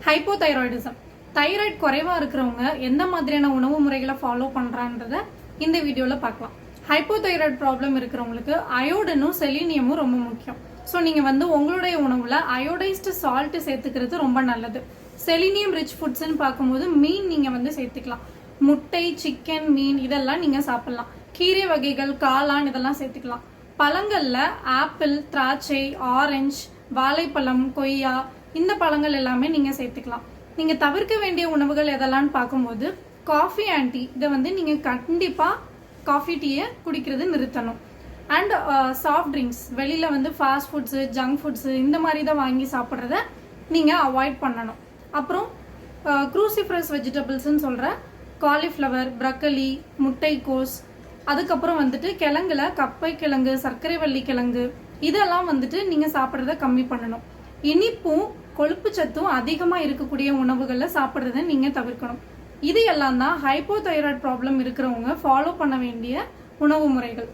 Hypothyroidism thyroid குறைவா இருக்கிறவங்க எந்த மாதிரியான உணவு முறைகளை ஃபாலோ பண்றான்றத இந்த வீடியோல பார்க்கலாம். ஹைப்போதைராய்டு ப்ராப்ளம் இருக்கிறவங்களுக்கு அயோடினும் செலினியமும் ரொம்ப முக்கியம். ஸோ நீங்க உங்களுடைய உணவுல அயோடைஸ்டு சால்ட் சேர்த்துக்கிறது ரொம்ப நல்லது. செலினியம் ரிச் ஃபுட்ஸ்ன்னு பார்க்கும்போது மீன் நீங்க சேர்த்துக்கலாம். முட்டை, சிக்கன், மீன் இதெல்லாம் நீங்க சாப்பிடலாம். கீரை வகைகள், காளான் இதெல்லாம் சேர்த்துக்கலாம். பழங்கள்ல ஆப்பிள், திராட்சை, ஆரஞ்சு, வாழைப்பழம், கொய்யா இந்த பழங்கள் எல்லாமே நீங்க சேர்த்துக்கலாம். நீங்க தவிர்க்க வேண்டிய உணவுகள் எதெல்லாம் பார்க்கும்போது காஃபி அண்ட் டீ இதை நீங்க கண்டிப்பா காஃபி டீயை குடிக்கிறது நிறுத்தணும். அண்ட் சாஃப்ட் ட்ரிங்க்ஸ் வெளியில ஃபாஸ்ட் ஃபுட்ஸு, ஜங்க் ஃபுட்ஸு இந்த மாதிரி தான் வாங்கி சாப்பிட்றத நீங்க அவாய்ட் பண்ணணும். அப்புறம் க்ரூசிஃபரஸ் வெஜிடபிள்ஸ்ன்னு சொல்ற காலிஃப்ளவர், ப்ரக்கலி, முட்டைக்கோஸ், அதுக்கப்புறம் கிழங்குல கப்பை கிழங்கு, சர்க்கரை வள்ளி கிழங்கு இதெல்லாம் நீங்க சாப்பிட்றத கம்மி பண்ணணும். இனிப்பும் கொழுப்பு சத்தும் அதிகமா இருக்கக்கூடிய உணவுகளை சாப்பிட்றத நீங்க தவிர்க்கணும். இது எல்லாம் தான் ஹைப்போதைராய்டு ப்ராப்ளம் இருக்கிறவங்க ஃபாலோ பண்ண வேண்டிய உணவு முறைகள்.